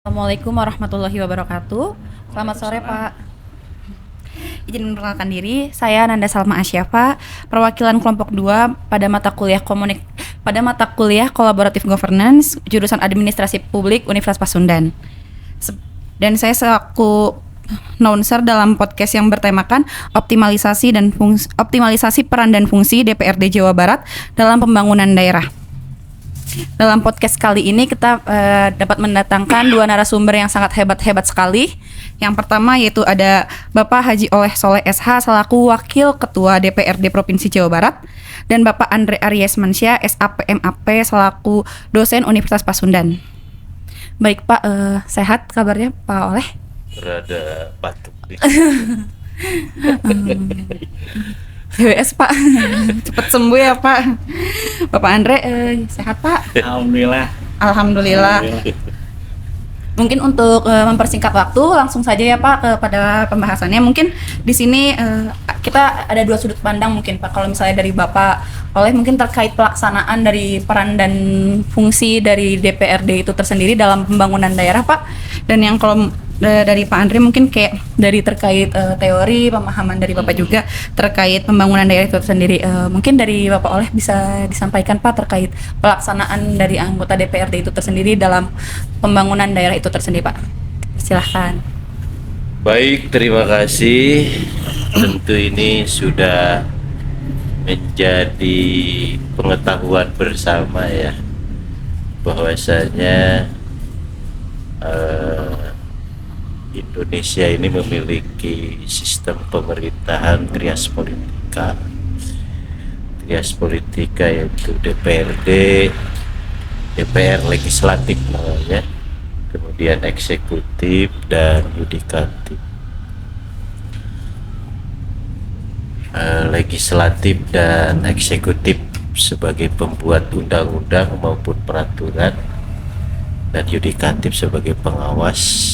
Assalamualaikum warahmatullahi wabarakatuh. Selamat sore Pak. Izin memperkenalkan diri, saya Nanda Salma Asyafa, perwakilan kelompok 2 pada mata kuliah Collaborative Governance, jurusan Administrasi Publik Universitas Pasundan. Dan saya selaku announcer dalam podcast yang bertemakan optimalisasi peran dan fungsi DPRD Jawa Barat dalam pembangunan daerah. Dalam podcast kali ini kita dapat mendatangkan dua narasumber yang sangat hebat-hebat sekali. Yang pertama yaitu ada Bapak Haji Oleh Soleh SH selaku Wakil Ketua DPRD Provinsi Jawa Barat dan Bapak Andre Aries Mansyah SAP MAP selaku dosen Universitas Pasundan. Baik Pak, sehat kabarnya Pak Oleh? Rada batuk nih. DWS Pak, cepat sembuh ya Pak. Bapak Andre, sehat Pak? Alhamdulillah. Alhamdulillah. Mungkin untuk mempersingkat waktu, langsung saja ya Pak kepada pembahasannya. Mungkin di sini kita ada dua sudut pandang mungkin Pak. Kalau misalnya dari Bapak Oleh mungkin terkait pelaksanaan dari peran dan fungsi dari DPRD itu tersendiri dalam pembangunan daerah Pak. Dan yang kalau dari Pak Andre mungkin kayak dari terkait teori pemahaman dari Bapak juga terkait pembangunan daerah itu sendiri. Mungkin dari Bapak Oleh bisa disampaikan Pak terkait pelaksanaan dari anggota DPRD itu tersendiri dalam pembangunan daerah itu tersendiri Pak. Silahkan. Baik, terima kasih. Tentu ini sudah menjadi pengetahuan bersama ya, bahwasanya Indonesia ini memiliki sistem pemerintahan trias politika. Trias politika yaitu DPRD, DPR legislatif namanya, kemudian eksekutif dan yudikatif. Legislatif dan eksekutif sebagai pembuat undang-undang maupun peraturan, dan yudikatif sebagai pengawas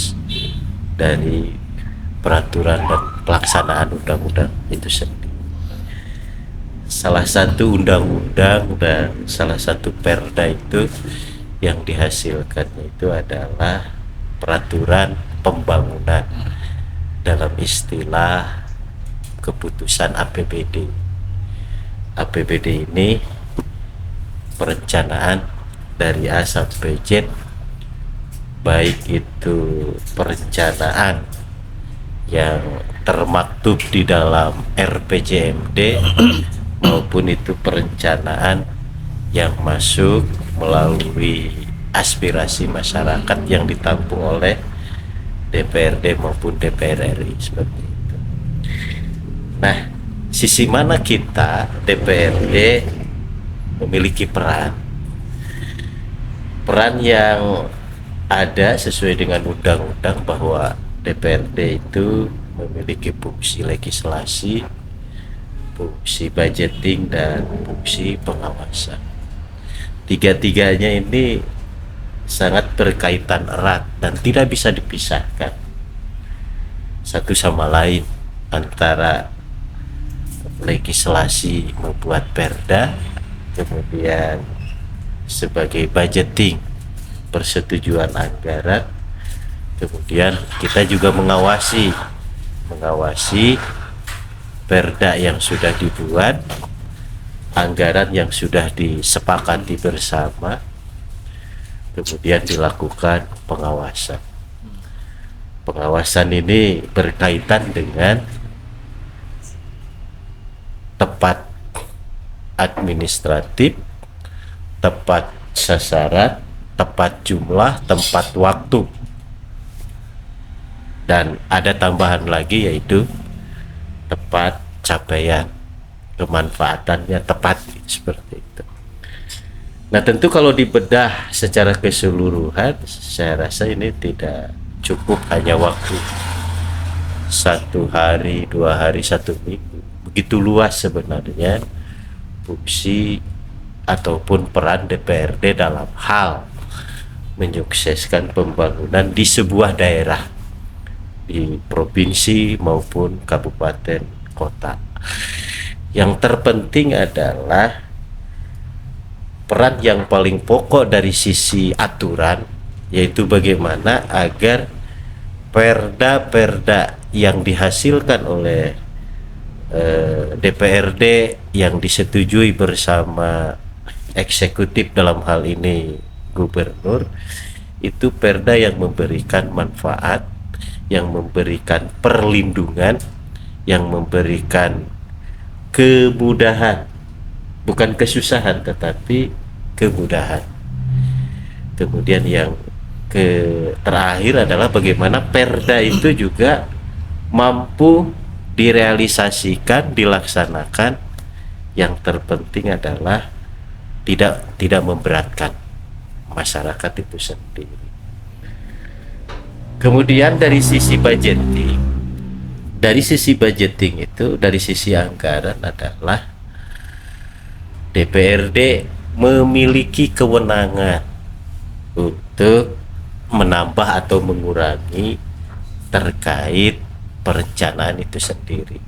dari peraturan dan pelaksanaan undang-undang itu sendiri. Salah satu undang-undang dan salah satu perda itu yang dihasilkannya itu adalah peraturan pembangunan dalam istilah keputusan APBD. APBD ini perencanaan dari A sampai Z, baik itu perencanaan yang termaktub di dalam RPJMD maupun itu perencanaan yang masuk melalui aspirasi masyarakat yang ditampung oleh DPRD maupun DPR RI seperti itu. Nah, sisi mana kita DPRD memiliki peran yang ada sesuai dengan undang-undang bahwa DPRD itu memiliki fungsi legislasi, fungsi budgeting, dan fungsi pengawasan. Tiga-tiganya ini sangat berkaitan erat dan tidak bisa dipisahkan satu sama lain, antara legislasi membuat perda, kemudian sebagai budgeting persetujuan anggaran, kemudian kita juga mengawasi perda yang sudah dibuat, anggaran yang sudah disepakati bersama, kemudian dilakukan pengawasan. Pengawasan ini berkaitan dengan tepat administratif, tepat sasaran, tepat jumlah, tepat waktu, dan ada tambahan lagi yaitu tepat capaian, kemanfaatannya tepat, seperti itu. Nah, tentu kalau dibedah secara keseluruhan, saya rasa ini tidak cukup hanya waktu 1 hari, 2 hari, 1 minggu. Begitu luas sebenarnya fungsi ataupun peran DPRD dalam hal menyukseskan pembangunan di sebuah daerah, di provinsi maupun kabupaten kota. Yang terpenting adalah peran yang paling pokok dari sisi aturan yaitu bagaimana agar perda-perda yang dihasilkan oleh DPRD yang disetujui bersama eksekutif, dalam hal ini gubernur, itu perda yang memberikan manfaat, yang memberikan perlindungan, yang memberikan kemudahan, bukan kesusahan tetapi kemudahan. Kemudian yang terakhir adalah bagaimana perda itu juga mampu direalisasikan, dilaksanakan. Yang terpenting adalah tidak memberatkan masyarakat itu sendiri. Kemudian dari sisi budgeting itu, dari sisi anggaran adalah DPRD memiliki kewenangan untuk menambah atau mengurangi terkait perencanaan itu sendiri,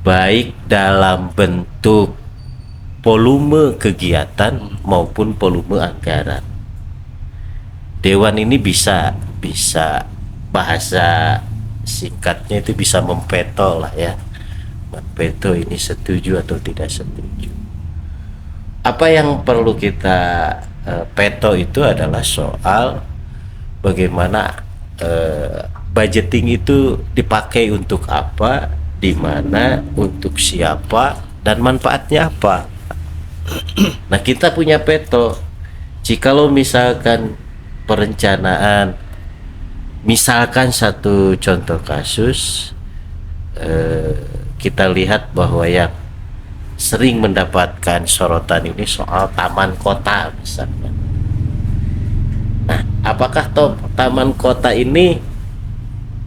baik dalam bentuk volume kegiatan maupun volume anggaran. Dewan ini bisa bahasa singkatnya itu bisa mempeto lah ya, mempeto ini setuju atau tidak setuju. Apa yang perlu kita peto itu adalah soal bagaimana budgeting itu dipakai untuk apa, di mana, untuk siapa, dan manfaatnya apa. Nah, kita punya peto. Jikalau misalkan perencanaan, misalkan satu contoh kasus, kita lihat bahwa yang sering mendapatkan sorotan ini soal taman kota misalnya. Nah, apakah taman kota ini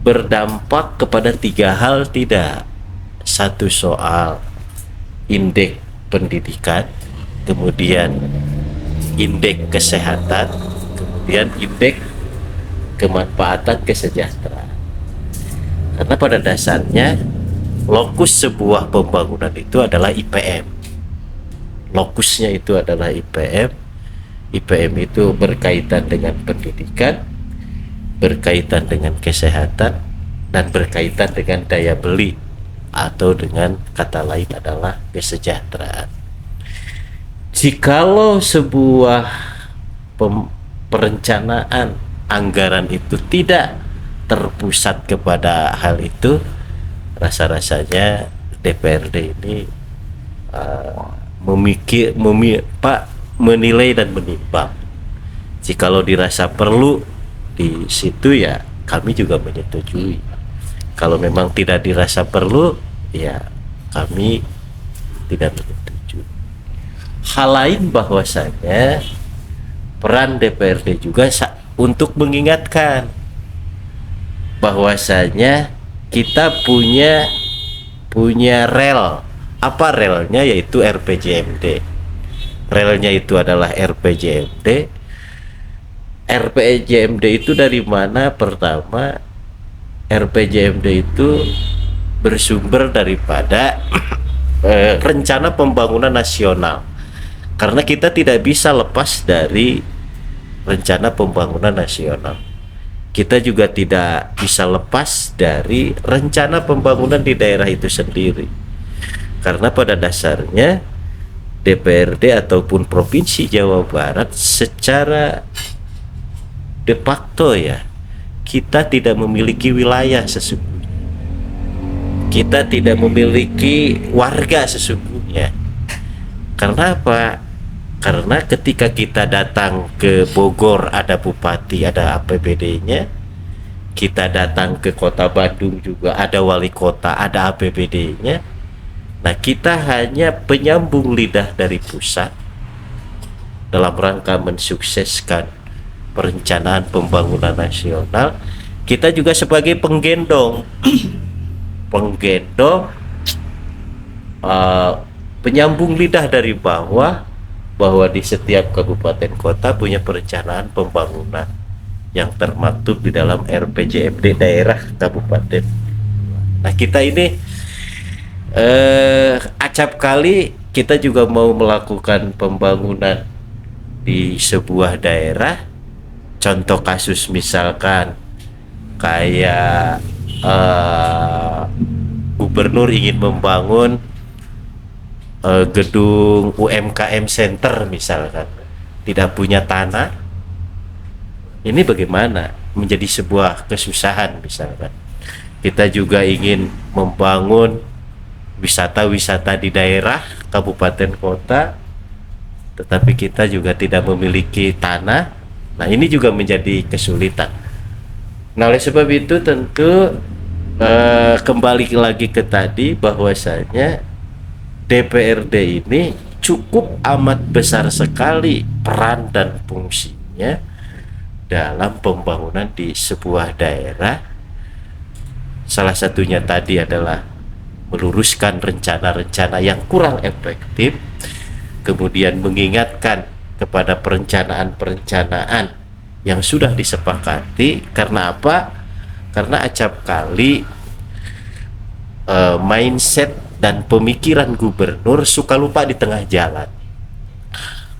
berdampak kepada 3 hal? Tidak. Satu, soal indeks pendidikan, kemudian indeks kesehatan, kemudian indeks kemanfaatan kesejahteraan. Karena pada dasarnya lokus sebuah pembangunan itu adalah IPM. Lokusnya itu adalah IPM. IPM itu berkaitan dengan pendidikan, berkaitan dengan kesehatan, dan berkaitan dengan daya beli, atau dengan kata lain adalah kesejahteraan. Jikalau sebuah perencanaan anggaran itu tidak terpusat kepada hal itu, rasa-rasanya DPRD ini menilai dan menimbang. Jikalau dirasa perlu di situ, ya kami juga menyetujui. Kalau memang tidak dirasa perlu, ya kami tidak menyetujui. Hal lain bahwasanya peran DPRD juga untuk mengingatkan bahwasanya kita punya rel. Apa relnya? Yaitu RPJMD. Relnya itu adalah RPJMD. RPJMD itu dari mana? Pertama, RPJMD itu bersumber daripada rencana pembangunan nasional. Karena kita tidak bisa lepas dari rencana pembangunan nasional. Kita juga tidak bisa lepas dari rencana pembangunan di daerah itu sendiri. Karena pada dasarnya DPRD ataupun Provinsi Jawa Barat secara de facto, ya, kita tidak memiliki wilayah sesungguhnya. Kita tidak memiliki warga sesungguhnya. Karena apa? Karena ketika kita datang ke Bogor ada bupati, ada APBD-nya. Kita datang ke Kota Bandung juga ada wali kota, ada APBD-nya. Nah, kita hanya penyambung lidah dari pusat dalam rangka mensukseskan perencanaan pembangunan nasional. Kita juga sebagai penggendong penyambung lidah dari bawah, bahwa di setiap kabupaten kota punya perencanaan pembangunan yang termaktub di dalam RPJMD daerah kabupaten. Nah, kita ini acap kali kita juga mau melakukan pembangunan di sebuah daerah, contoh kasus misalkan kayak gubernur ingin membangun gedung UMKM Center misalkan, tidak punya tanah, ini bagaimana? Menjadi sebuah kesusahan misalkan. Kita juga ingin membangun wisata-wisata di daerah, kabupaten kota, tetapi kita juga tidak memiliki tanah. Nah, ini juga menjadi kesulitan. Nah, oleh sebab itu tentu kembali lagi ke tadi bahwasanya DPRD ini cukup amat besar sekali peran dan fungsinya dalam pembangunan di sebuah daerah. Salah satunya tadi adalah meluruskan rencana-rencana yang kurang efektif, kemudian mengingatkan kepada perencanaan-perencanaan yang sudah disepakati. Karena apa? Karena acap kali mindset dan pemikiran gubernur suka lupa di tengah jalan,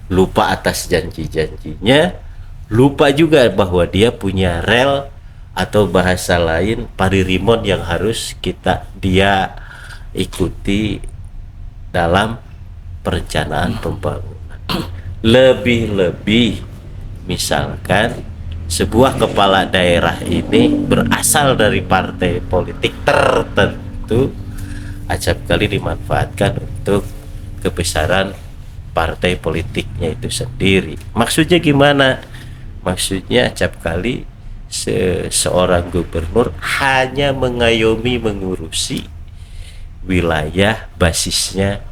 lupa atas janji-janjinya, lupa juga bahwa dia punya rel atau bahasa lain paririmon yang harus dia ikuti dalam perencanaan pembangunan. Lebih-lebih misalkan sebuah kepala daerah ini berasal dari partai politik tertentu, acap kali dimanfaatkan untuk kebesaran partai politiknya itu sendiri. Maksudnya gimana? Maksudnya acap kali seorang gubernur hanya mengayomi mengurusi wilayah basisnya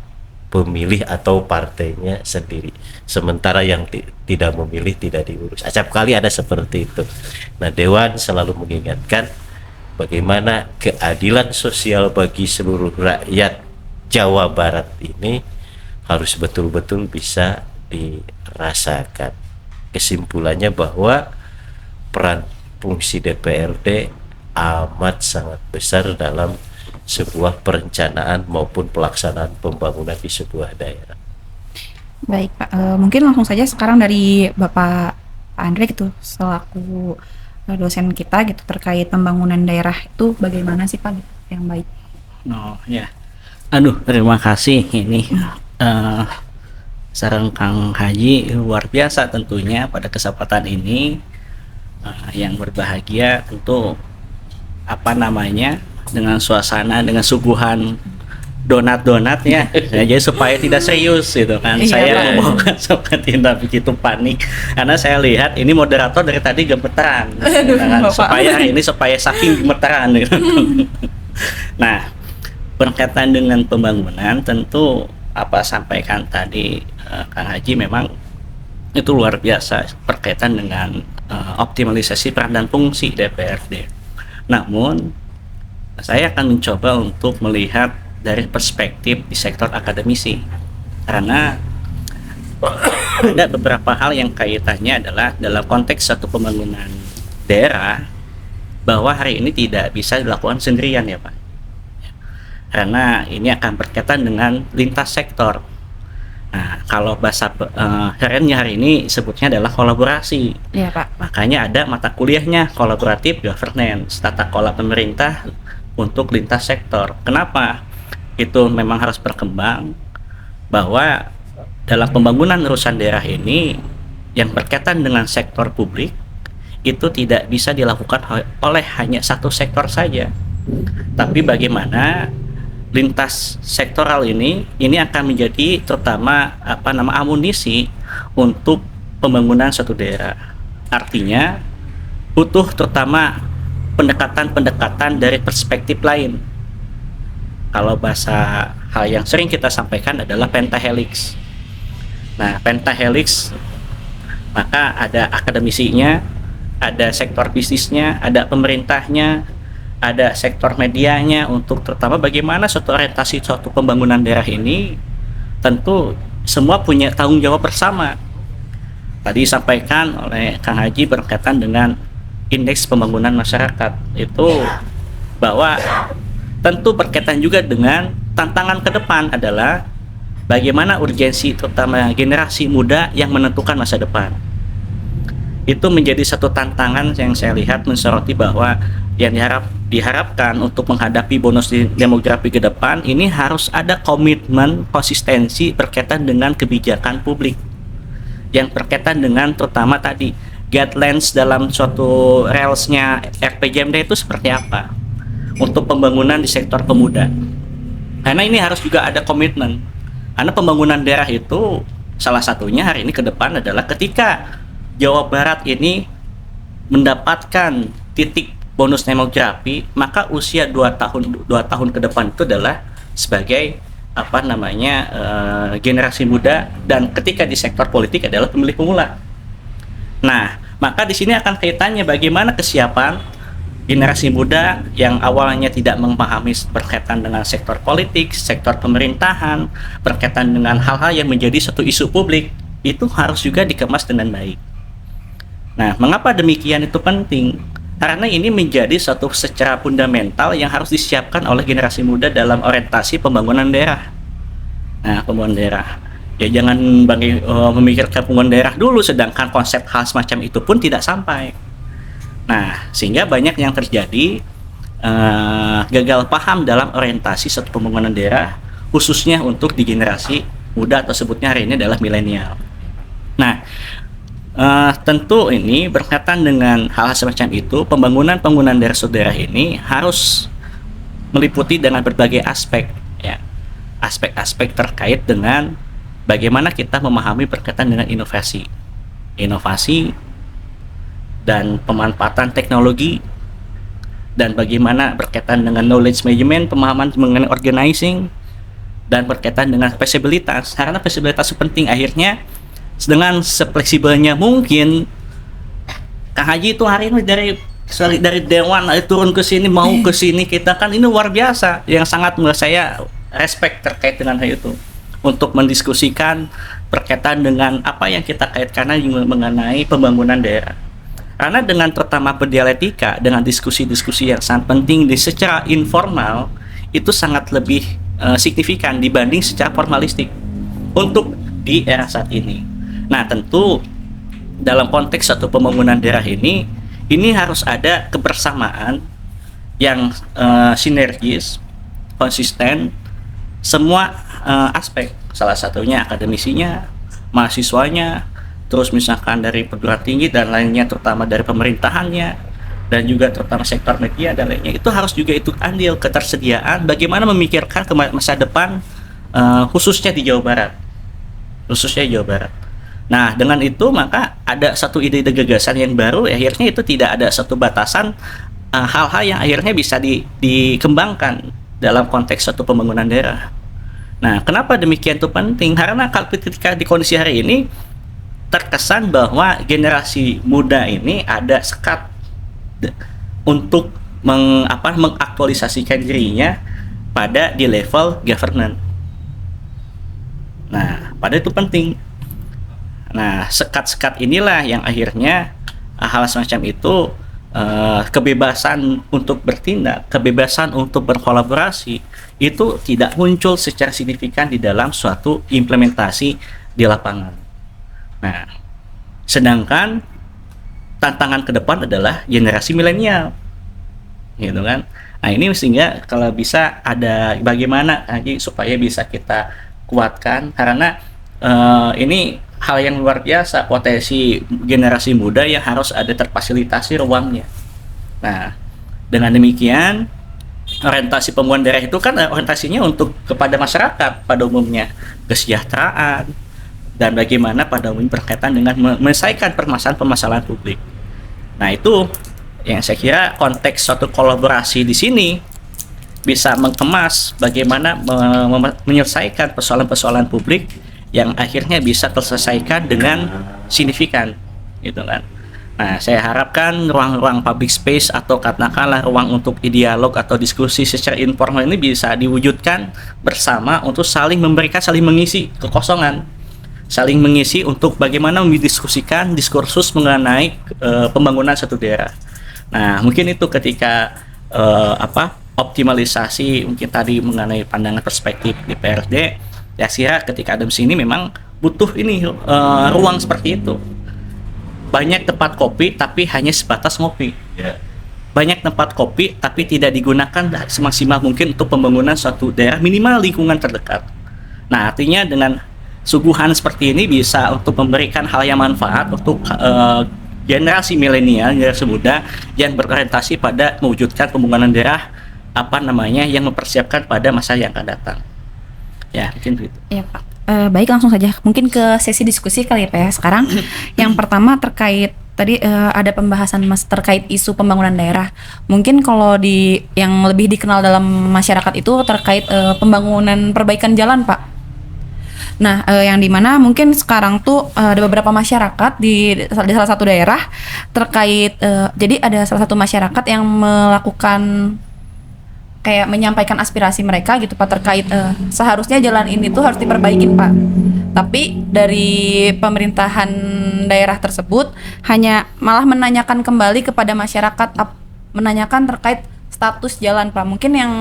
pemilih atau partainya sendiri, sementara yang tidak memilih tidak diurus. Acap kali ada seperti itu. Nah, Dewan selalu mengingatkan bagaimana keadilan sosial bagi seluruh rakyat Jawa Barat ini harus betul-betul bisa dirasakan. Kesimpulannya bahwa peran fungsi DPRD amat sangat besar dalam sebuah perencanaan maupun pelaksanaan pembangunan di sebuah daerah. Baik Pak, mungkin langsung saja sekarang dari Bapak Andre gitu, selaku dosen kita gitu, terkait pembangunan daerah itu bagaimana sih Pak gitu, yang baik? Oh ya, terima kasih ini saran Kang Haji luar biasa tentunya pada kesempatan ini. Yang berbahagia tentu dengan suasana, dengan suguhan donat ya, jadi supaya tidak serius gitu kan. Saya ngomongkan supaya tidak begitu panik, karena saya lihat ini moderator dari tadi gemeteran kan? supaya saking gemeteran gitu. Nah, berkaitan dengan pembangunan tentu sampaikan tadi Kang Haji memang itu luar biasa berkaitan dengan optimalisasi peran dan fungsi DPRD. Namun saya akan mencoba untuk melihat dari perspektif di sektor akademisi, karena ada beberapa hal yang kaitannya adalah dalam konteks satu pembangunan daerah, bahwa hari ini tidak bisa dilakukan sendirian ya Pak, karena ini akan berkaitan dengan lintas sektor. Nah, kalau bahasa kerennya hari ini sebutnya adalah kolaborasi. Iya Pak. Makanya ada mata kuliahnya kolaboratif governance, tata kelola pemerintah untuk lintas sektor. Kenapa? Itu memang harus berkembang, bahwa dalam pembangunan urusan daerah ini yang berkaitan dengan sektor publik itu tidak bisa dilakukan oleh hanya satu sektor saja. Tapi bagaimana lintas sektoral ini akan menjadi terutama amunisi untuk pembangunan suatu daerah. Artinya butuh terutama pendekatan-pendekatan dari perspektif lain. Kalau bahasa hal yang sering kita sampaikan adalah pentahelix. Nah, pentahelix maka ada akademisinya, ada sektor bisnisnya, ada pemerintahnya, ada sektor medianya, untuk terutama bagaimana suatu orientasi suatu pembangunan daerah ini tentu semua punya tanggung jawab bersama. Tadi disampaikan oleh Kang Haji berkaitan dengan indeks pembangunan masyarakat itu, bahwa tentu berkaitan juga dengan tantangan ke depan adalah bagaimana urgensi terutama generasi muda yang menentukan masa depan. itu menjadi satu tantangan yang saya lihat mensoroti bahwa yang diharapkan untuk menghadapi bonus demografi ke depan ini harus ada komitmen konsistensi berkaitan dengan kebijakan publik yang berkaitan dengan terutama tadi guidelines dalam suatu railsnya RPJMD itu seperti apa untuk pembangunan di sektor pemuda, karena ini harus juga ada komitmen, karena pembangunan daerah itu salah satunya hari ini ke depan adalah ketika Jawa Barat ini mendapatkan titik bonus demografi, maka usia 2 tahun ke depan itu adalah sebagai generasi muda, dan ketika di sektor politik adalah pemilih pemula. Nah, maka di sini akan kaitannya bagaimana kesiapan generasi muda yang awalnya tidak memahami berkaitan dengan sektor politik, sektor pemerintahan, berkaitan dengan hal-hal yang menjadi satu isu publik, itu harus juga dikemas dengan baik. Nah, mengapa demikian itu penting? Karena ini menjadi satu secara fundamental yang harus disiapkan oleh generasi muda dalam orientasi pembangunan daerah. Nah, pembangunan daerah. Ya jangan memikirkan pembangunan daerah dulu, sedangkan konsep hal semacam itu pun tidak sampai. Nah, sehingga banyak yang terjadi gagal paham dalam orientasi satu pembangunan daerah, khususnya untuk di generasi muda atau sebutnya hari ini adalah milenial. Nah, tentu ini berkaitan dengan hal semacam itu, pembangunan daerah saudara ini harus meliputi dengan berbagai aspek, ya, aspek-aspek terkait dengan bagaimana kita memahami berkaitan dengan inovasi dan pemanfaatan teknologi, dan bagaimana berkaitan dengan knowledge management, pemahaman mengenai organizing, dan berkaitan dengan fleksibilitas, karena fleksibilitas itu penting. Akhirnya dengan sefleksibelnya mungkin Kang Haji itu hari ini dari Dewan turun ke sini, mau ke sini, kita kan ini luar biasa, yang sangat menurut saya respect terkait dengan hal itu, untuk mendiskusikan berkaitan dengan apa yang kita kaitkan mengenai pembangunan daerah. Karena dengan terutama berdialektika, dengan diskusi-diskusi yang sangat penting secara informal, itu sangat lebih signifikan dibanding secara formalistik untuk di era saat ini. Nah, tentu dalam konteks satu pembangunan daerah ini harus ada kebersamaan yang sinergis, konsisten, semua aspek, salah satunya akademisinya, mahasiswanya, terus misalkan dari perguruan tinggi dan lainnya, terutama dari pemerintahannya, dan juga terutama sektor media dan lainnya, itu harus juga itu andil ketersediaan bagaimana memikirkan ke masa depan, khususnya di Jawa Barat. Nah, dengan itu maka ada satu ide-ide gagasan yang baru, akhirnya itu tidak ada satu batasan hal-hal yang akhirnya bisa dikembangkan dalam konteks satu pembangunan daerah. Nah, kenapa demikian itu penting? Karena ketika di kondisi hari ini terkesan bahwa generasi muda ini ada sekat untuk mengaktualisasikan dirinya pada di level governance. Nah, pada itu penting. Nah, sekat-sekat inilah yang akhirnya hal semacam itu, kebebasan untuk bertindak, kebebasan untuk berkolaborasi itu tidak muncul secara signifikan di dalam suatu implementasi di lapangan. Nah, sedangkan tantangan ke depan adalah generasi milenial, gitu kan? Nah, ini sehingga kalau bisa ada bagaimana lagi supaya bisa kita kuatkan, karena ini hal yang luar biasa, potensi generasi muda yang harus ada terfasilitasi ruangnya. Nah, dengan demikian orientasi pembangunan daerah itu kan orientasinya untuk kepada masyarakat pada umumnya, kesejahteraan, dan bagaimana pada umumnya berkaitan dengan menyelesaikan permasalahan publik. Nah, itu yang saya kira konteks suatu kolaborasi di sini bisa mengemas bagaimana menyelesaikan persoalan-persoalan publik yang akhirnya bisa terselesaikan dengan signifikan, gitu kan. Nah, saya harapkan ruang-ruang public space atau katakanlah ruang untuk dialog atau diskusi secara informal ini bisa diwujudkan bersama untuk saling memberikan, saling mengisi kekosongan, saling mengisi untuk bagaimana mendiskusikan diskursus mengenai pembangunan satu daerah. Nah, mungkin itu ketika optimalisasi mungkin tadi mengenai pandangan perspektif di PRD. Ya, kira ketika ada di sini memang butuh ini ruang seperti itu. banyak tempat kopi tapi hanya sebatas ngopi. Ya. Banyak tempat kopi tapi tidak digunakan semaksimal mungkin untuk pembangunan suatu daerah minimal lingkungan terdekat. Nah, artinya dengan suguhan seperti ini bisa untuk memberikan hal yang manfaat untuk generasi milenial, generasi muda yang berorientasi pada mewujudkan pembangunan daerah yang mempersiapkan pada masa yang akan datang. Ya, mungkin begitu. Ya Pak. Baik, langsung saja mungkin ke sesi diskusi kali ya Pak ya sekarang. Yang pertama terkait tadi ada pembahasan terkait isu pembangunan daerah. Mungkin kalau yang lebih dikenal dalam masyarakat itu terkait pembangunan perbaikan jalan Pak. Nah, yang dimana mungkin sekarang tuh ada beberapa masyarakat di salah satu daerah terkait jadi ada salah satu masyarakat yang melakukan kayak menyampaikan aspirasi mereka gitu Pak terkait seharusnya jalan ini tuh harus diperbaikin Pak. Tapi dari pemerintahan daerah tersebut hanya malah menanyakan kembali kepada masyarakat menanyakan terkait status jalan Pak. Mungkin yang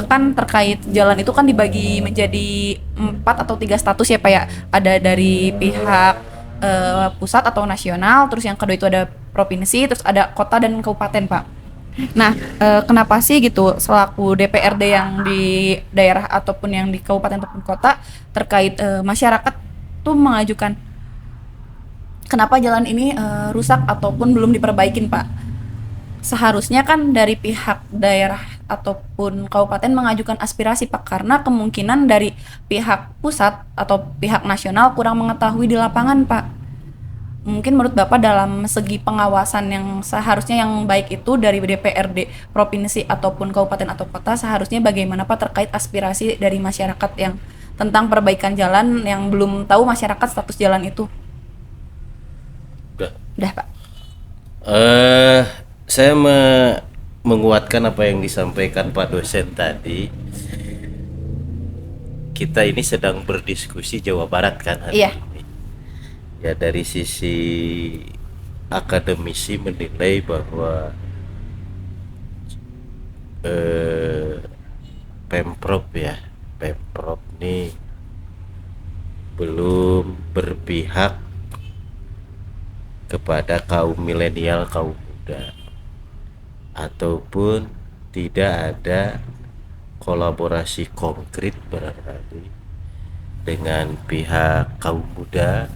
kan terkait jalan itu kan dibagi menjadi 4 atau 3 status ya Pak ya. Ada dari pihak pusat atau nasional, terus yang kedua itu ada provinsi, terus ada kota dan kabupaten Pak. Nah, kenapa sih gitu selaku DPRD yang di daerah ataupun yang di kabupaten ataupun kota terkait masyarakat tuh mengajukan kenapa jalan ini rusak ataupun belum diperbaikin Pak? Seharusnya kan dari pihak daerah ataupun kabupaten mengajukan aspirasi Pak, karena kemungkinan dari pihak pusat atau pihak nasional kurang mengetahui di lapangan Pak. Mungkin menurut Bapak dalam segi pengawasan yang seharusnya yang baik itu dari DPRD provinsi ataupun kabupaten atau kota seharusnya bagaimana Pak terkait aspirasi dari masyarakat yang tentang perbaikan jalan yang belum tahu masyarakat status jalan itu? Udah Pak. Saya menguatkan apa yang disampaikan Pak dosen tadi. Kita ini sedang berdiskusi Jawa Barat kan hari Iya. ini. Ya, dari sisi akademisi menilai bahwa Pemprov ini belum berpihak kepada kaum milenial, kaum muda, ataupun tidak ada kolaborasi konkret barangkali dengan pihak kaum muda,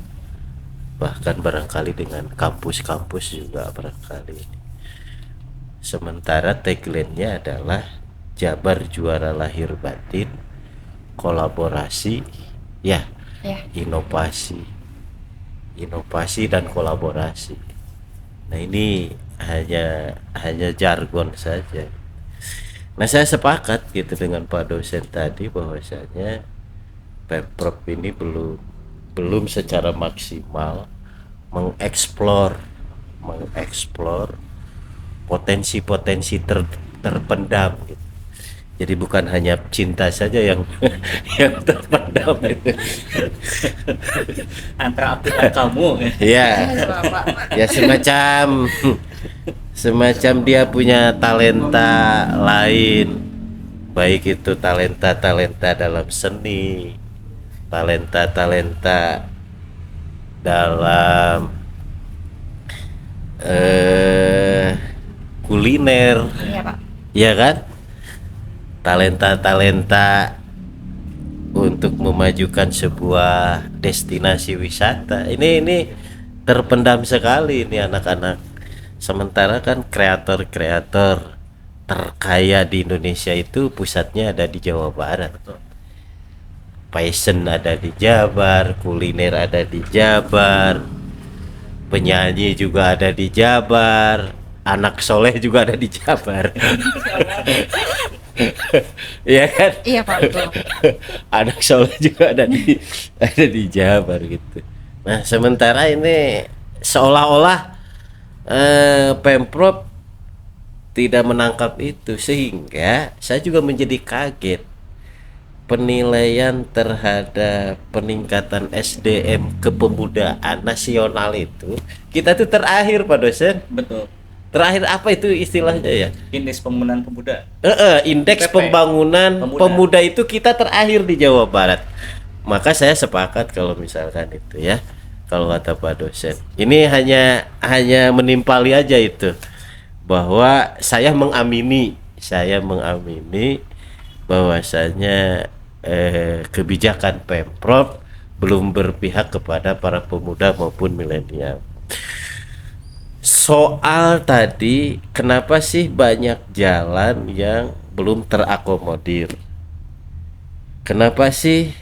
bahkan barangkali dengan kampus-kampus juga barangkali. Sementara tagline-nya adalah Jabar juara lahir batin, kolaborasi, inovasi dan kolaborasi. Nah, ini hanya jargon saja. Nah, saya sepakat gitu dengan Pak dosen tadi bahwasanya Pemprov ini belum secara maksimal mengeksplor potensi-potensi terpendam gitu. Jadi bukan hanya cinta saja yang yang terpendam itu. Antara aku dan kamu. Ya, ya semacam dia punya talenta lain, baik itu talenta dalam seni, talenta dalam kuliner, Iya Pak. ya kan? Talenta untuk memajukan sebuah destinasi wisata. Ini terpendam sekali ini anak-anak. Sementara kan kreator terkaya di Indonesia itu pusatnya ada di Jawa Barat. Passion ada di Jabar, kuliner ada di Jabar, penyanyi juga ada di Jabar, anak soleh juga ada di Jabar. Iya kan? Iya Pak, betul. Anak soleh juga ada di Jabar gitu. Nah, sementara ini seolah-olah Pemprov tidak menangkap itu, sehingga saya juga menjadi kaget penilaian terhadap peningkatan SDM kepemudaan nasional itu. Kita tuh terakhir Pak dosen. Betul. Terakhir apa itu istilahnya ya? Indeks pembangunan pemuda. Indeks PP. pembangunan pemuda itu kita terakhir di Jawa Barat. Maka saya sepakat kalau misalkan itu ya, kalau kata Pak dosen. Ini hanya menimpali aja itu, bahwa saya mengamini bahwasanya kebijakan Pemprov belum berpihak kepada para pemuda maupun milenial. Soal tadi, kenapa sih banyak jalan yang belum terakomodir? Kenapa sih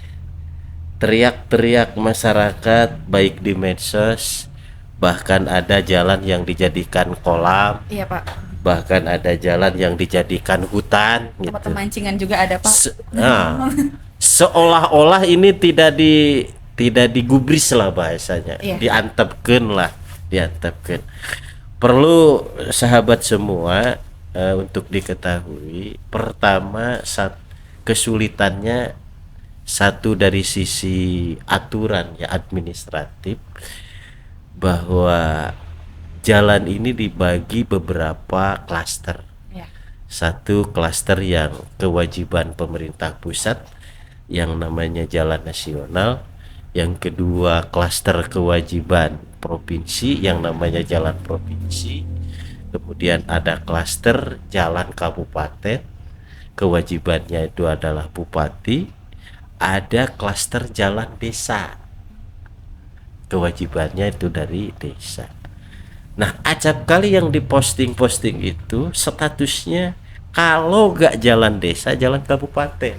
teriak-teriak masyarakat baik di medsos, bahkan ada jalan yang dijadikan kolam, Iya Pak. bahkan ada jalan yang dijadikan hutan Tempat gitu. pemancingan juga ada Pak. Seolah-olah ini tidak digubris lah bahasanya, Iya. diantepkan. Perlu sahabat semua untuk diketahui, pertama kesulitannya satu dari sisi aturan ya, administratif, bahwa jalan ini dibagi beberapa klaster. Ya. Satu klaster yang kewajiban pemerintah pusat yang namanya jalan nasional, yang kedua klaster kewajiban provinsi yang namanya jalan provinsi, kemudian ada klaster jalan kabupaten, kewajibannya itu adalah bupati, ada klaster jalan desa, kewajibannya itu dari desa. Nah, acap kali yang diposting itu statusnya kalau gak jalan desa, jalan kabupaten.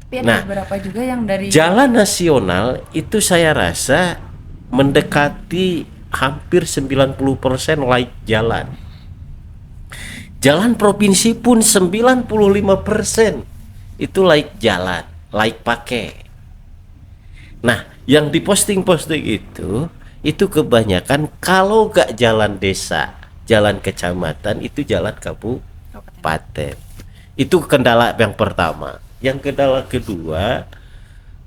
Tapi ada Nah, beberapa juga yang dari jalan nasional itu saya rasa mendekati hampir 90% like jalan. Jalan provinsi pun 95% itu like jalan, like pakai. Nah, yang diposting-posting itu kebanyakan kalau gak jalan desa, jalan kecamatan, itu jalan kabupaten. Itu kendala yang pertama. Yang kendala kedua,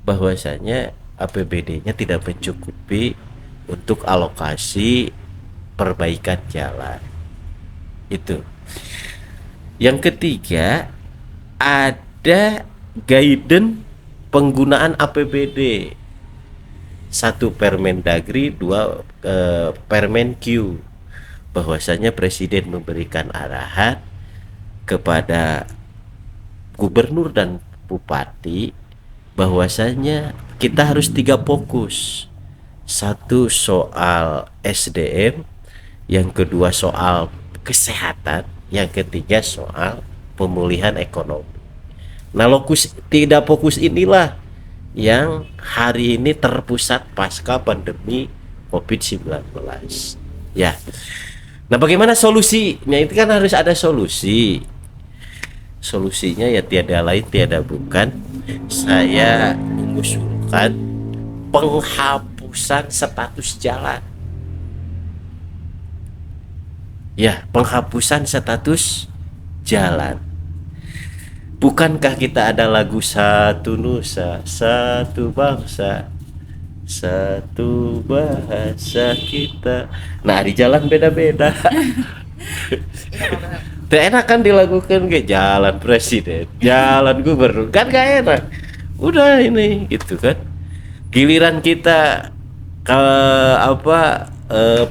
bahwasanya APBD-nya tidak mencukupi untuk alokasi perbaikan jalan. Itu. Yang ketiga, ada guidance penggunaan APBD. Satu Permendagri, dua Permenq, bahwasanya Presiden memberikan arahan kepada gubernur dan bupati bahwasanya kita harus 3 fokus. Satu soal SDM, yang kedua soal kesehatan, yang ketiga soal pemulihan ekonomi. Nah, tidak fokus inilah yang hari ini terpusat pasca pandemi COVID-19. Ya. Nah, bagaimana solusinya? Itu kan harus ada solusi. Solusinya ya tiada lain tiada bukan, saya mengusulkan penghapusan status jalan. Ya, penghapusan status jalan. Bukankah kita ada lagu satu nusa, satu bangsa, satu bahasa kita. Nah, di jalan beda-beda. Enak kan dilakukan ke jalan presiden, jalan gubernur, kan gak enak. Udah ini gitu kan. Giliran kita ke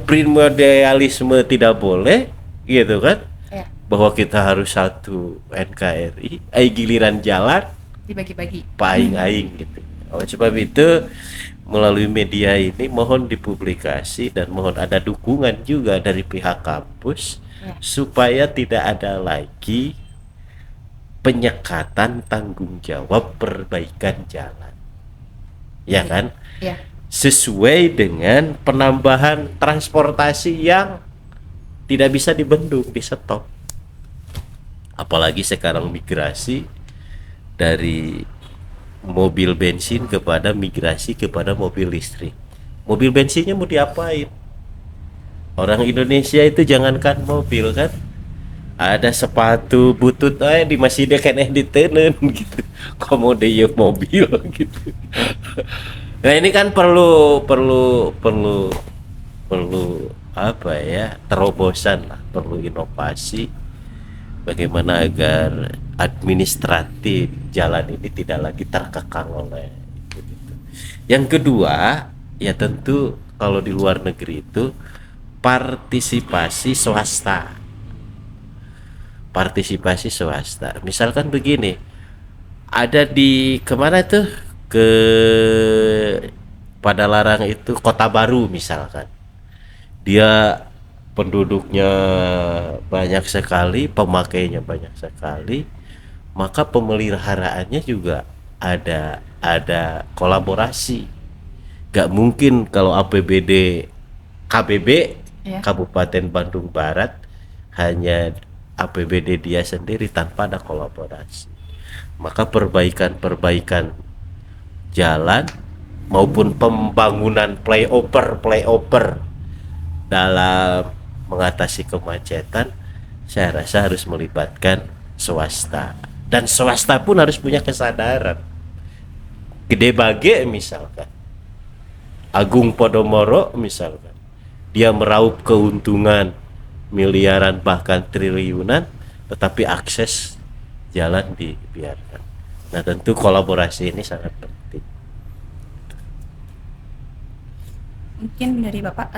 primordialisme tidak boleh gitu kan. ya, Bahwa kita harus satu NKRI, giliran jalan dibagi-bagi. paing-aing gitu. Oleh sebab itu, melalui media ini mohon dipublikasi dan mohon ada dukungan juga dari pihak kampus supaya tidak ada lagi penyekatan tanggung jawab perbaikan jalan. Ya kan? Ya. Sesuai dengan penambahan transportasi yang tidak bisa dibendung, di stop. Apalagi sekarang migrasi dari mobil bensin kepada migrasi kepada mobil listrik. Mobil bensinnya mau diapain? Orang Indonesia itu jangankan mobil kan, ada sepatu butut di masih dia kena ditenen gitu. Komode ya mobil gitu. Nah, ini kan perlu apa ya, terobosan lah, perlu inovasi. Bagaimana agar administratif jalan ini tidak lagi terkekang oleh gitu. Yang kedua, ya tentu kalau di luar negeri itu partisipasi swasta. Partisipasi swasta. Misalkan begini, ada di kemana tuh, ke Padalarang itu Kota Baru misalkan. Dia penduduknya banyak sekali, pemakainya banyak sekali, maka pemeliharaannya juga ada kolaborasi. Gak mungkin kalau APBD KBB Ya. Kabupaten Bandung Barat hanya APBD dia sendiri tanpa ada kolaborasi. Maka perbaikan jalan maupun pembangunan flyover dalam mengatasi kemacetan, saya rasa harus melibatkan swasta, dan swasta pun harus punya kesadaran. Gede Bage misalkan, Agung Podomoro misalkan, dia meraup keuntungan miliaran bahkan triliunan, tetapi akses jalan dibiarkan. Nah tentu kolaborasi ini sangat penting. Mungkin dari Bapak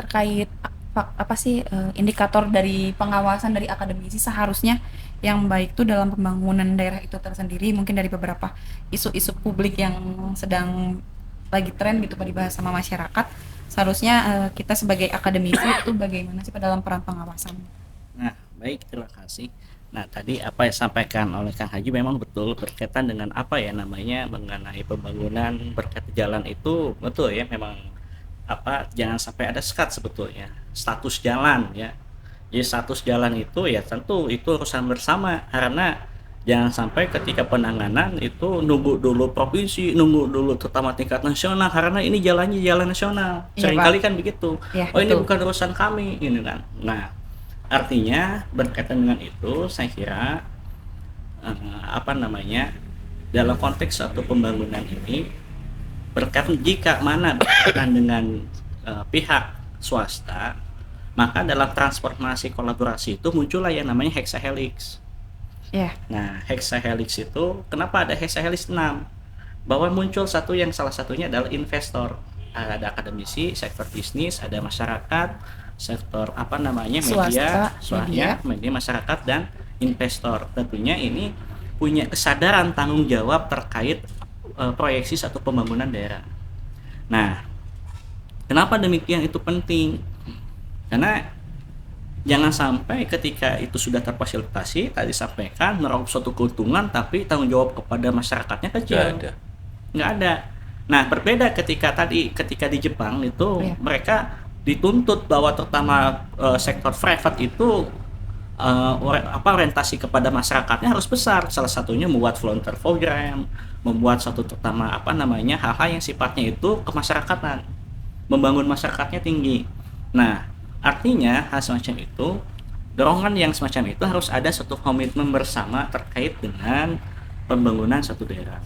terkait apa sih indikator dari pengawasan dari akademisi seharusnya yang baik tuh dalam pembangunan daerah itu tersendiri, mungkin dari beberapa isu-isu publik yang sedang lagi tren gitu Pak dibahas sama masyarakat, seharusnya kita sebagai akademisi itu bagaimana sih Pak dalam peran pengawasan? Nah, baik, terima kasih. Nah, tadi apa yang disampaikan oleh Kang Haji memang betul berkaitan dengan apa ya namanya mengenai pembangunan berkaitan jalan itu, betul ya, memang apa, jangan sampai ada sekat sebetulnya status jalan ya. Jadi status jalan itu ya tentu itu urusan bersama, karena jangan sampai ketika penanganan itu nunggu dulu provinsi, nunggu dulu terutama tingkat nasional, karena ini jalannya jalan nasional. Iya, Seringkali Pak. kan begitu. Ya, Oh, ini betul. bukan urusan kami ini kan. Nah, artinya berkaitan dengan itu saya kira apa namanya, dalam konteks satu pembangunan ini berkaitan jika mana berkaitan dengan pihak swasta, maka dalam transformasi kolaborasi itu muncullah yang namanya hexahelix. Ya, Nah, hexahelix itu kenapa ada hexahelix 6? Bahwa muncul satu yang salah satunya adalah investor. Ada akademisi, sektor bisnis, ada masyarakat, sektor apa namanya media, media masyarakat dan investor. Tentunya ini punya kesadaran tanggung jawab terkait proyeksi satu pembangunan daerah. Nah, kenapa demikian itu penting? Karena jangan sampai ketika itu sudah terfasilitasi, tadi sampaikan meraup suatu keuntungan tapi tanggung jawab kepada masyarakatnya kecil. Nggak ada. Nah, berbeda ketika di Jepang itu Iya. mereka dituntut bahwa terutama sektor private itu orientasi kepada masyarakatnya harus besar. Salah satunya membuat volunteer program, membuat satu terutama apa namanya hal-hal yang sifatnya itu kemasyarakatan, membangun masyarakatnya tinggi. Nah, artinya hal semacam itu, dorongan yang semacam itu harus ada satu komitmen bersama terkait dengan pembangunan satu daerah.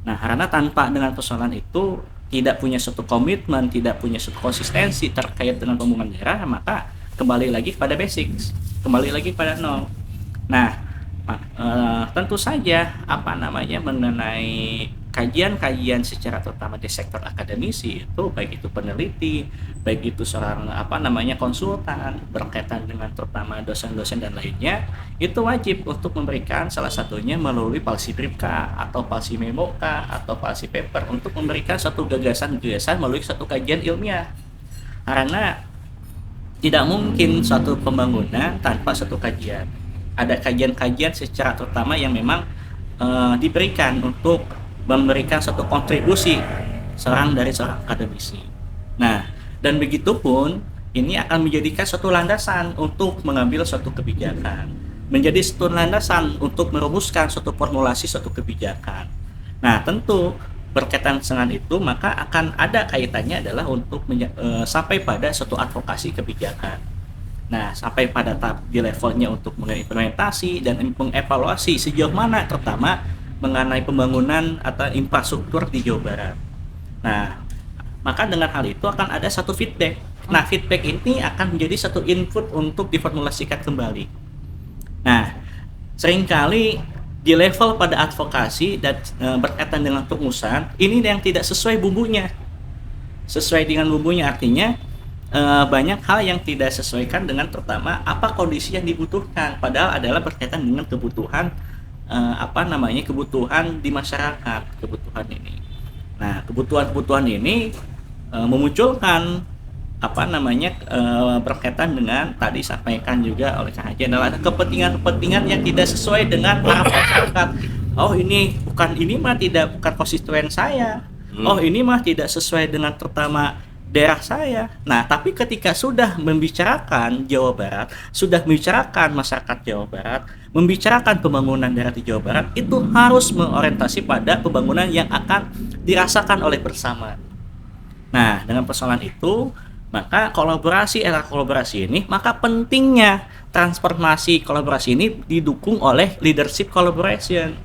Nah, karena tanpa dengan persoalan itu tidak punya suatu komitmen, tidak punya suatu konsistensi terkait dengan pembangunan daerah, maka kembali lagi pada basics, kembali lagi pada nol. Nah, tentu saja apa namanya mengenai kajian-kajian secara terutama di sektor akademisi itu, baik itu peneliti, baik itu seorang apa namanya konsultan berkaitan dengan terutama dosen-dosen dan lainnya, itu wajib untuk memberikan salah satunya melalui palsi bribka atau palsi memoka atau palsi paper untuk memberikan satu gagasan-gagasan melalui satu kajian ilmiah. Karena tidak mungkin suatu pembangunan tanpa satu kajian. Ada kajian-kajian secara terutama yang memang diberikan untuk memberikan satu kontribusi seorang akademisi. Nah, dan begitupun ini akan menjadikan suatu landasan untuk mengambil suatu kebijakan, menjadi suatu landasan untuk merumuskan suatu formulasi suatu kebijakan. Nah, tentu berkaitan dengan itu maka akan ada kaitannya adalah untuk sampai pada suatu advokasi kebijakan. Nah, sampai pada tahap di levelnya untuk mengimplementasi dan mengevaluasi sejauh mana terutama mengenai pembangunan atau infrastruktur di Jawa Barat. Nah, maka dengan hal itu akan ada satu feedback. Nah, feedback ini akan menjadi satu input untuk diformulasikan kembali. Nah, seringkali di level pada advokasi dan berkaitan dengan pengusahaan ini yang tidak sesuai bumbunya. Sesuai dengan bumbunya artinya banyak hal yang tidak sesuaikan dengan pertama apa kondisi yang dibutuhkan, padahal adalah berkaitan dengan kebutuhan kebutuhan di masyarakat, kebutuhan ini. Nah, kebutuhan ini memunculkan berkaitan dengan tadi sampaikan juga oleh Kang Haji adalah kepentingan-kepentingan yang tidak sesuai dengan harapan masyarakat. Oh, ini mah bukan konstituen saya. Oh, ini mah tidak sesuai dengan pertama daerah saya. Nah, tapi ketika sudah membicarakan Jawa Barat, sudah membicarakan masyarakat Jawa Barat, membicarakan pembangunan daerah di Jawa Barat, itu harus mengorientasi pada pembangunan yang akan dirasakan oleh bersama. Nah, dengan persoalan itu, maka era kolaborasi ini, maka pentingnya transformasi kolaborasi ini didukung oleh leadership collaboration.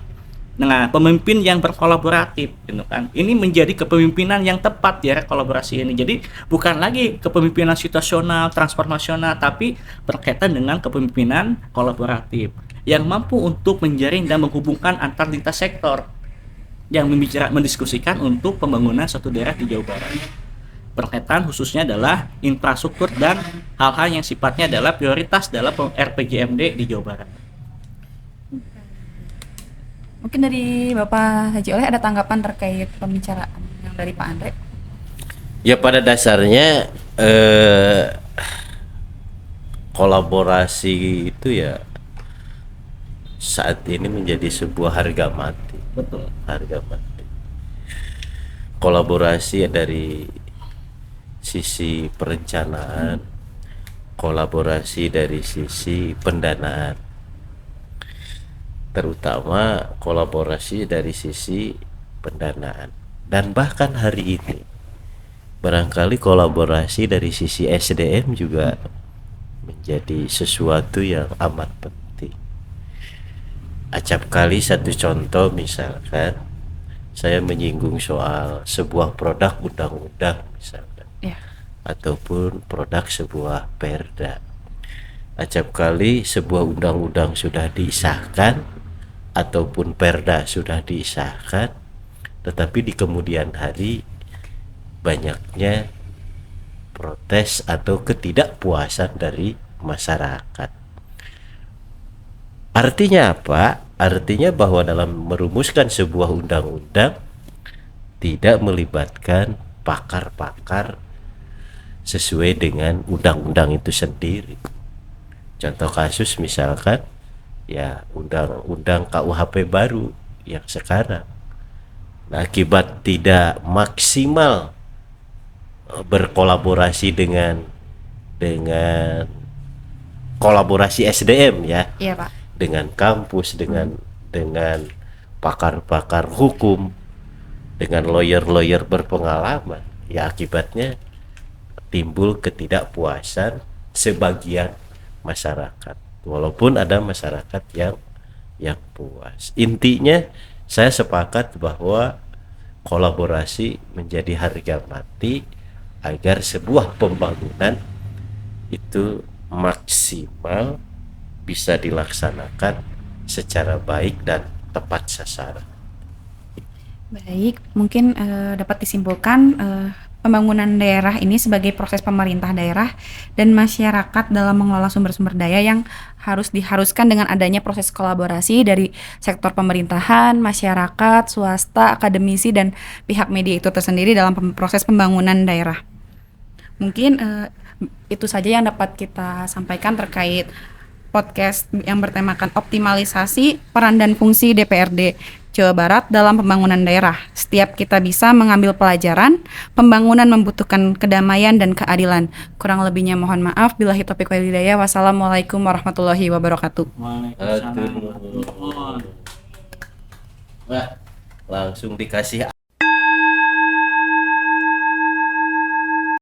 Nah, pemimpin yang berkolaboratif, gitu kan. Ini menjadi kepemimpinan yang tepat di era kolaborasi ini. Jadi bukan lagi kepemimpinan situasional, transformasional, tapi berkaitan dengan kepemimpinan kolaboratif yang mampu untuk menjaring dan menghubungkan antar lintas sektor yang mendiskusikan untuk pembangunan suatu daerah di Jawa Barat. Berkaitan khususnya adalah infrastruktur dan hal-hal yang sifatnya adalah prioritas dalam RPJMD di Jawa Barat. Mungkin dari Bapak Haji Oleh ada tanggapan terkait pembicaraan yang dari Pak Andre? Ya, pada dasarnya kolaborasi itu ya saat ini menjadi sebuah harga mati. Betul. Harga mati. Kolaborasi dari sisi perencanaan, kolaborasi dari sisi pendanaan, terutama kolaborasi dari sisi pendanaan, dan bahkan hari ini barangkali kolaborasi dari sisi SDM juga menjadi sesuatu yang amat penting. Acap kali satu contoh, misalkan saya menyinggung soal sebuah produk undang-undang misalkan, ataupun produk sebuah perda. Acap kali sebuah undang-undang sudah disahkan ataupun perda sudah disahkan, tetapi di kemudian hari banyaknya protes atau ketidakpuasan dari masyarakat. Artinya apa? Artinya bahwa dalam merumuskan sebuah undang-undang tidak melibatkan pakar-pakar sesuai dengan undang-undang itu sendiri. Contoh kasus misalkan ya undang-undang KUHP baru yang sekarang. Nah, akibat tidak maksimal berkolaborasi dengan kolaborasi SDM ya. Iya, Pak. Dengan kampus, dengan pakar-pakar hukum, dengan lawyer-lawyer berpengalaman, ya akibatnya timbul ketidakpuasan sebagian masyarakat, walaupun ada masyarakat yang puas. Intinya saya sepakat bahwa kolaborasi menjadi harga mati agar sebuah pembangunan itu maksimal bisa dilaksanakan secara baik dan tepat sasaran. Baik, mungkin dapat disimpulkan pembangunan daerah ini sebagai proses pemerintah daerah dan masyarakat dalam mengelola sumber-sumber daya yang diharuskan dengan adanya proses kolaborasi dari sektor pemerintahan, masyarakat, swasta, akademisi, dan pihak media itu tersendiri dalam proses pembangunan daerah. Mungkin itu saja yang dapat kita sampaikan terkait podcast yang bertemakan optimalisasi peran dan fungsi DPRD Jawa Barat dalam pembangunan daerah. Setiap kita bisa mengambil pelajaran, pembangunan membutuhkan kedamaian dan keadilan. Kurang lebihnya mohon maaf. Billahi taufiq wal hidayah. Wassalamualaikum warahmatullahi wabarakatuh. Waalaikumsalam. Wah, langsung dikasih